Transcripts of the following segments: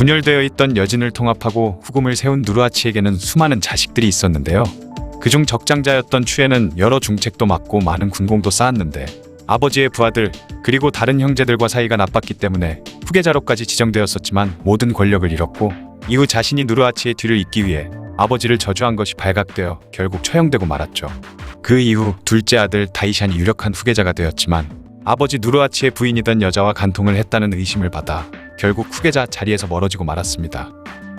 분열되어 있던 여진을 통합하고 후금을 세운 누르하치에게는 수많은 자식들이 있었는데요. 그중 적장자였던 추에는 여러 중책도 맡고 많은 군功도 쌓았는데 아버지의 부하들 그리고 다른 형제들과 사이가 나빴기 때문에 후계자로까지 지정되었었지만 모든 권력을 잃었고 이후 자신이 누르하치의 뒤를 잇기 위해 아버지를 저주한 것이 발각되어 결국 처형되고 말았죠. 그 이후 둘째 아들 다이샨이 유력한 후계자가 되었지만 아버지 누르하치의 부인이던 여자와 간통을 했다는 의심을 받아 결국 후계자 자리에서 멀어지고 말았습니다.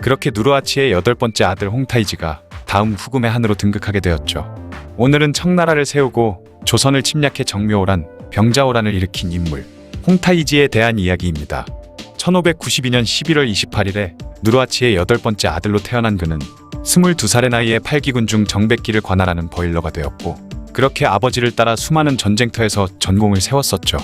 그렇게 누르하치의 8번째 아들 홍타이지가 다음 후금의 한으로 등극하게 되었죠. 오늘은 청나라를 세우고 조선을 침략해 정묘호란, 병자호란을 일으킨 인물 홍타이지에 대한 이야기입니다. 1592년 11월 28일에 누르하치의 8번째 아들로 태어난 그는 22살의 나이에 8기군 중 정백기를 관할하는 버일러가 되었고 그렇게 아버지를 따라 수많은 전쟁터에서 전공을 세웠었죠.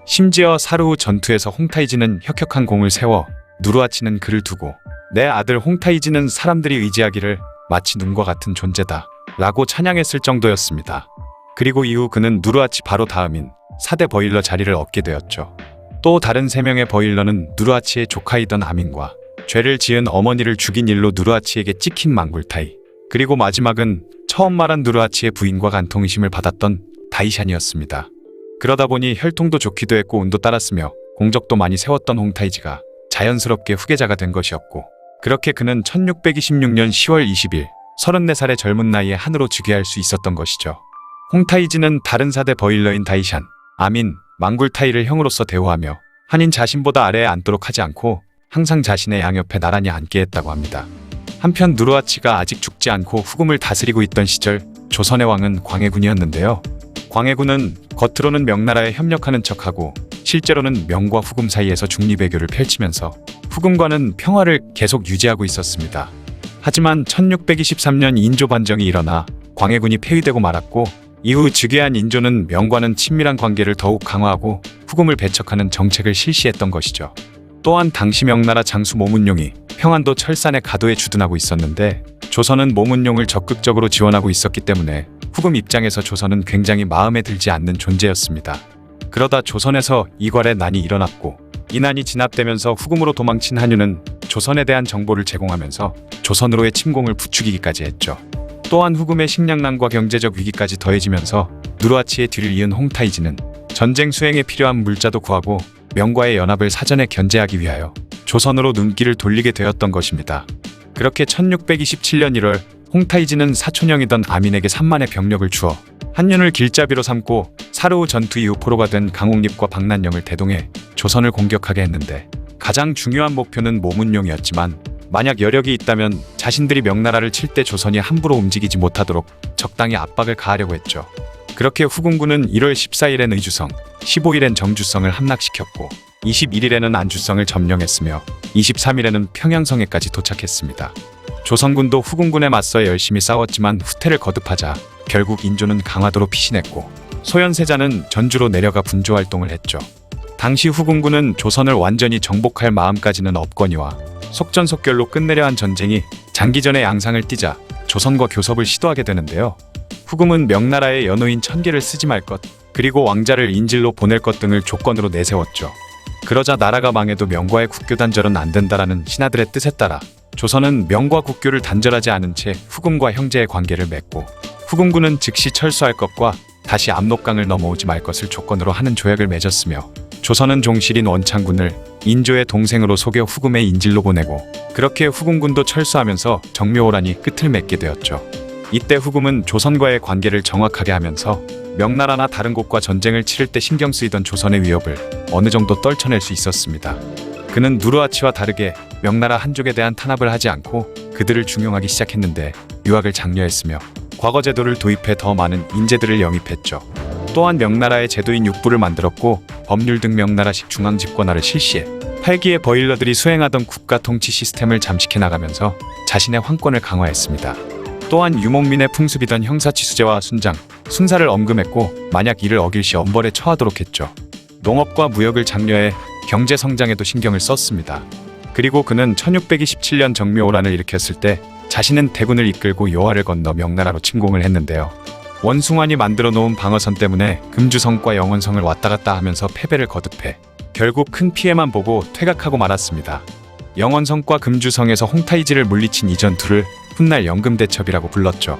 심지어 사르후 전투에서 홍타이지는 혁혁한 공을 세워 누르하치는 그를 두고 내 아들 홍타이지는 사람들이 의지하기를 마치 눈과 같은 존재다 라고 찬양했을 정도였습니다. 그리고 이후 그는 누르하치 바로 다음인 4대 버일러 자리를 얻게 되었죠. 또 다른 3명의 버일러는 누르하치의 조카이던 아민과 죄를 지은 어머니를 죽인 일로 누르하치에게 찍힌 망굴타이, 그리고 마지막은 처음 말한 누르하치의 부인과 간통 의심을 받았던 다이샨이었습니다. 그러다 보니 혈통도 좋기도 했고 운도 따랐으며 공적도 많이 세웠던 홍타이지가 자연스럽게 후계자가 된 것이었고 그렇게 그는 1626년 10월 20일 34살의 젊은 나이에 한으로 즉위할 수 있었던 것이죠. 홍타이지는 다른 4대 버일러인 다이샨, 아민, 망굴타이를 형으로서 대우하며 한인 자신보다 아래에 앉도록 하지 않고 항상 자신의 양옆에 나란히 앉게 했다고 합니다. 한편 누르하치가 아직 죽지 않고 후금을 다스리고 있던 시절 조선의 왕은 광해군이었는데요. 광해군은 겉으로는 명나라에 협력하는 척하고 실제로는 명과 후금 사이에서 중립외교를 펼치면서 후금과는 평화를 계속 유지하고 있었습니다. 하지만 1623년 인조 반정이 일어나 광해군이 폐위되고 말았고 이후 즉위한 인조는 명과는 친밀한 관계를 더욱 강화하고 후금을 배척하는 정책을 실시했던 것이죠. 또한 당시 명나라 장수 모문용이 평안도 철산의 가도에 주둔하고 있었는데 조선은 모문용을 적극적으로 지원하고 있었기 때문에 후금 입장에서 조선은 굉장히 마음에 들지 않는 존재였습니다. 그러다 조선에서 이괄의 난이 일어났고 이 난이 진압되면서 후금으로 도망친 한유는 조선에 대한 정보를 제공하면서 조선으로의 침공을 부추기기까지 했죠. 또한 후금의 식량난과 경제적 위기까지 더해지면서 누르하치의 뒤를 이은 홍타이지는 전쟁 수행에 필요한 물자도 구하고 명과의 연합을 사전에 견제하기 위하여 조선으로 눈길을 돌리게 되었던 것입니다. 그렇게 1627년 1월 홍타이지는 사촌형이던 아민에게 3만의 병력을 주어 한윤을 길잡이로 삼고 사르후 전투 이후 포로가 된 강옥립과 박난영을 대동해 조선을 공격하게 했는데 가장 중요한 목표는 모문용이었지만 만약 여력이 있다면 자신들이 명나라를 칠 때 조선이 함부로 움직이지 못하도록 적당히 압박을 가하려고 했죠. 그렇게 후금군은 1월 14일엔 의주성, 15일엔 정주성을 함락시켰고 21일에는 안주성을 점령했으며 23일에는 평양성에까지 도착했습니다. 조선군도 후금군에 맞서 열심히 싸웠지만 후퇴를 거듭하자 결국 인조는 강화도로 피신했고 소현세자는 전주로 내려가 분조활동을 했죠. 당시 후금군은 조선을 완전히 정복할 마음까지는 없거니와 속전속결로 끝내려 한 전쟁이 장기전의 양상을 띠자 조선과 교섭을 시도하게 되는데요. 후금은 명나라의 연호인 1000개를 쓰지 말 것, 그리고 왕자를 인질로 보낼 것 등을 조건으로 내세웠죠. 그러자 나라가 망해도 명과의 국교 단절은 안 된다라는 신하들의 뜻에 따라 조선은 명과 국교를 단절하지 않은 채 후금과 형제의 관계를 맺고 후금군은 즉시 철수할 것과 다시 압록강을 넘어오지 말 것을 조건으로 하는 조약을 맺었으며 조선은 종실인 원창군을 인조의 동생으로 속여 후금의 인질로 보내고 그렇게 후금군도 철수하면서 정묘호란이 끝을 맺게 되었죠. 이때 후금은 조선과의 관계를 정확하게 하면서 명나라나 다른 곳과 전쟁을 치를 때 신경 쓰이던 조선의 위협을 어느 정도 떨쳐낼 수 있었습니다. 그는 누르하치와 다르게 명나라 한족에 대한 탄압을 하지 않고 그들을 중용하기 시작했는데 유학을 장려했으며 과거 제도를 도입해 더 많은 인재들을 영입했죠. 또한 명나라의 제도인 육부를 만들었고 법률 등 명나라식 중앙집권화를 실시해 8기의 버일러들이 수행하던 국가 통치 시스템을 잠식해 나가면서 자신의 황권을 강화했습니다. 또한 유목민의 풍습이던 형사치수제와 순장, 순사를 엄금했고 만약 이를 어길 시 엄벌에 처하도록 했죠. 농업과 무역을 장려해 경제 성장에도 신경을 썼습니다. 그리고 그는 1627년 정묘호란을 일으켰을 때 자신은 대군을 이끌고 요하를 건너 명나라로 침공을 했는데요. 원숭환이 만들어 놓은 방어선 때문에 금주성과 영원성을 왔다 갔다 하면서 패배를 거듭해 결국 큰 피해만 보고 퇴각하고 말았습니다. 영원성과 금주성에서 홍타이지를 물리친 이 전투를 훗날 영금대첩이라고 불렀죠.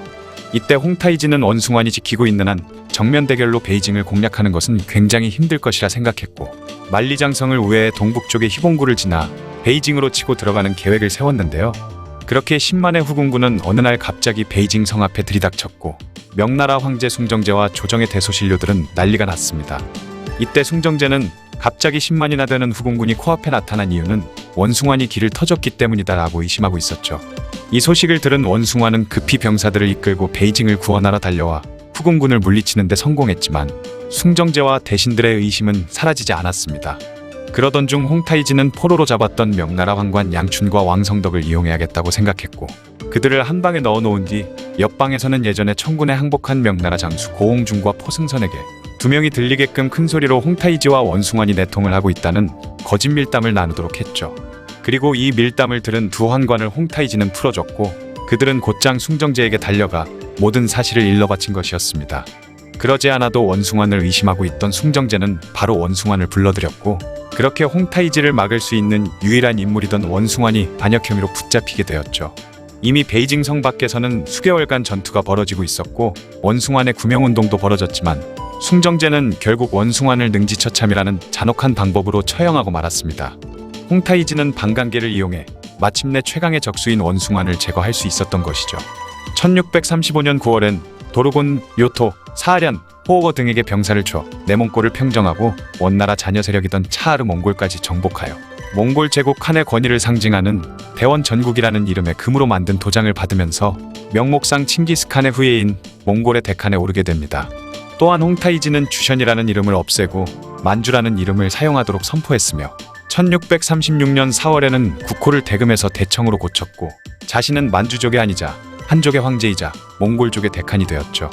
이때 홍타이지는 원숭환이 지키고 있는 한 정면 대결로 베이징을 공략하는 것은 굉장히 힘들 것이라 생각했고 만리장성을 우회해 동북쪽의 희봉구를 지나 베이징으로 치고 들어가는 계획을 세웠는데요. 그렇게 10만의 후궁군은 어느 날 갑자기 베이징 성 앞에 들이닥쳤고 명나라 황제 숭정제와 조정의 대소신료들은 난리가 났습니다. 이때 숭정제는 갑자기 10만이나 되는 후궁군이 코앞에 나타난 이유는 원숭환이 길을 터졌기 때문이다라고 의심하고 있었죠. 이 소식을 들은 원숭환은 급히 병사들을 이끌고 베이징을 구원하러 달려와 후궁군을 물리치는 데 성공했지만 숭정제와 대신들의 의심은 사라지지 않았습니다. 그러던 중 홍타이지는 포로로 잡았던 명나라 황관 양춘과 왕성덕을 이용해야겠다고 생각했고 그들을 한 방에 넣어놓은 뒤 옆방에서는 예전에 청군에 항복한 명나라 장수 고홍중과 포승선에게 두 명이 들리게끔 큰 소리로 홍타이지와 원숭환이 내통을 하고 있다는 거짓 밀담을 나누도록 했죠. 그리고 이 밀담을 들은 두 환관을 홍타이지는 풀어줬고 그들은 곧장 숭정제에게 달려가 모든 사실을 일러바친 것이었습니다. 그러지 않아도 원숭환을 의심하고 있던 숭정제는 바로 원숭환을 불러들였고 그렇게 홍타이지를 막을 수 있는 유일한 인물이던 원숭환이 반역 혐의로 붙잡히게 되었죠. 이미 베이징 성 밖에서는 수개월간 전투가 벌어지고 있었고 원숭환의 구명운동도 벌어졌지만 숭정제는 결국 원숭환을 능지처참이라는 잔혹한 방법으로 처형하고 말았습니다. 홍타이지는 방간계를 이용해 마침내 최강의 적수인 원숭환을 제거할 수 있었던 것이죠. 1635년 9월엔 도르곤, 요토, 사하련, 호오거 등에게 병사를 줘 내몽골을 평정하고 원나라 자녀 세력이던 차르 몽골까지 정복하여 몽골 제국 칸의 권위를 상징하는 대원 전국이라는 이름의 금으로 만든 도장을 받으면서 명목상 칭기스칸의 후예인 몽골의 대칸에 오르게 됩니다. 또한 홍타이지는 주션이라는 이름을 없애고 만주라는 이름을 사용하도록 선포했으며 1636년 4월에는 국호를 대금해서 대청으로 고쳤고 자신은 만주족의 아니자 한족의 황제이자 몽골족의 대칸이 되었죠.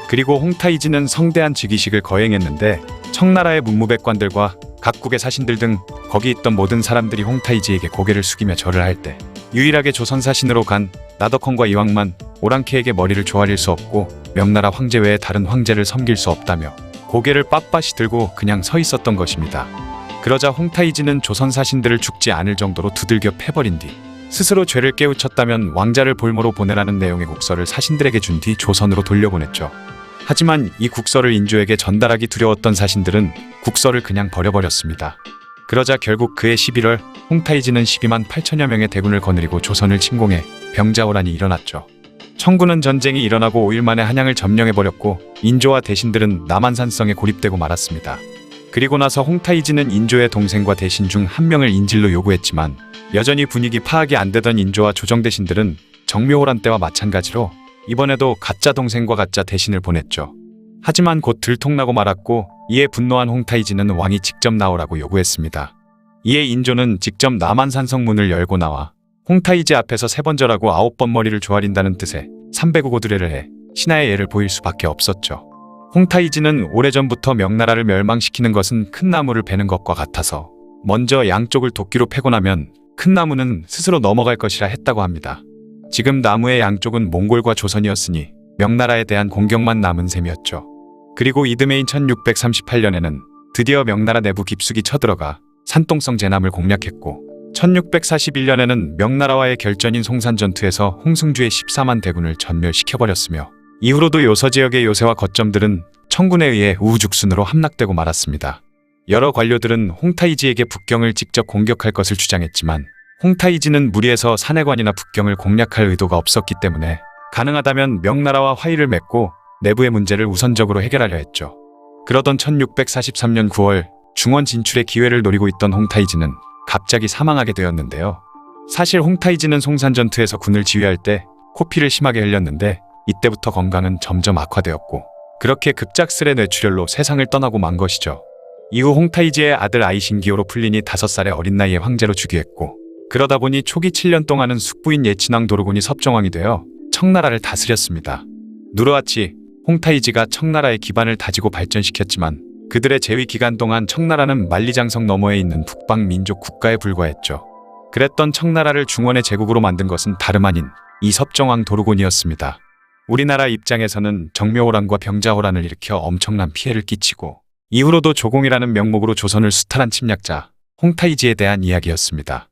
그리고 홍타이지는 성대한 즉위식을 거행했는데 청나라의 문무백관들과 각국의 사신들 등 거기 있던 모든 사람들이 홍타이지에게 고개를 숙이며 절을 할 때 유일하게 조선 사신으로 간 나덕헌과 이왕만 오랑캐에게 머리를 조아릴 수 없고 명나라 황제 외에 다른 황제를 섬길 수 없다며 고개를 빳빳이 들고 그냥 서 있었던 것입니다. 그러자 홍타이지는 조선 사신들을 죽지 않을 정도로 두들겨 패버린 뒤 스스로 죄를 깨우쳤다면 왕자를 볼모로 보내라는 내용의 국서를 사신들에게 준 뒤 조선으로 돌려보냈죠. 하지만 이 국서를 인조에게 전달하기 두려웠던 사신들은 국서를 그냥 버려버렸습니다. 그러자 결국 그해 11월 홍타이지는 12만 8천여 명의 대군을 거느리고 조선을 침공해 병자호란이 일어났죠. 청군은 전쟁이 일어나고 5일 만에 한양을 점령해버렸고 인조와 대신들은 남한산성에 고립되고 말았습니다. 그리고 나서 홍타이지는 인조의 동생과 대신 중 한 명을 인질로 요구했지만 여전히 분위기 파악이 안 되던 인조와 조정 대신들은 정묘호란 때와 마찬가지로 이번에도 가짜 동생과 가짜 대신을 보냈죠. 하지만 곧 들통나고 말았고 이에 분노한 홍타이지는 왕이 직접 나오라고 요구했습니다. 이에 인조는 직접 남한산성 문을 열고 나와 홍타이지 앞에서 3번 절하고 9번 머리를 조아린다는 뜻의 300호도례를 해 신하의 예를 보일 수밖에 없었죠. 홍타이지는 오래전부터 명나라를 멸망시키는 것은 큰 나무를 베는 것과 같아서 먼저 양쪽을 도끼로 패고 나면 큰 나무는 스스로 넘어갈 것이라 했다고 합니다. 지금 나무의 양쪽은 몽골과 조선이었으니 명나라에 대한 공격만 남은 셈이었죠. 그리고 이듬해인 1638년에는 드디어 명나라 내부 깊숙이 쳐들어가 산동성 제남을 공략했고 1641년에는 명나라와의 결전인 송산전투에서 홍승주의 14만 대군을 전멸시켜버렸으며 이후로도 요서 지역의 요새와 거점들은 청군에 의해 우후죽순으로 함락되고 말았습니다. 여러 관료들은 홍타이지에게 북경을 직접 공격할 것을 주장했지만 홍타이지는 무리해서 산해관이나 북경을 공략할 의도가 없었기 때문에 가능하다면 명나라와 화의를 맺고 내부의 문제를 우선적으로 해결하려 했죠. 그러던 1643년 9월 중원 진출의 기회를 노리고 있던 홍타이지는 갑자기 사망하게 되었는데요. 사실 홍타이지는 송산전투에서 군을 지휘할 때 코피를 심하게 흘렸는데 이때부터 건강은 점점 악화되었고 그렇게 급작스레 뇌출혈로 세상을 떠나고 만 것이죠. 이후 홍타이지의 아들 아이신기호로 풀린이 5살의 어린 나이에 황제로 즉위했고 그러다 보니 초기 7년 동안은 숙부인 예친왕 도르곤이 섭정왕이 되어 청나라를 다스렸습니다. 누르하치, 홍타이지가 청나라의 기반을 다지고 발전시켰지만 그들의 재위 기간 동안 청나라는 만리장성 너머에 있는 북방 민족 국가에 불과했죠. 그랬던 청나라를 중원의 제국으로 만든 것은 다름 아닌 이 섭정왕 도르곤이었습니다. 우리나라 입장에서는 정묘호란과 병자호란을 일으켜 엄청난 피해를 끼치고 이후로도 조공이라는 명목으로 조선을 수탈한 침략자 홍타이지에 대한 이야기였습니다.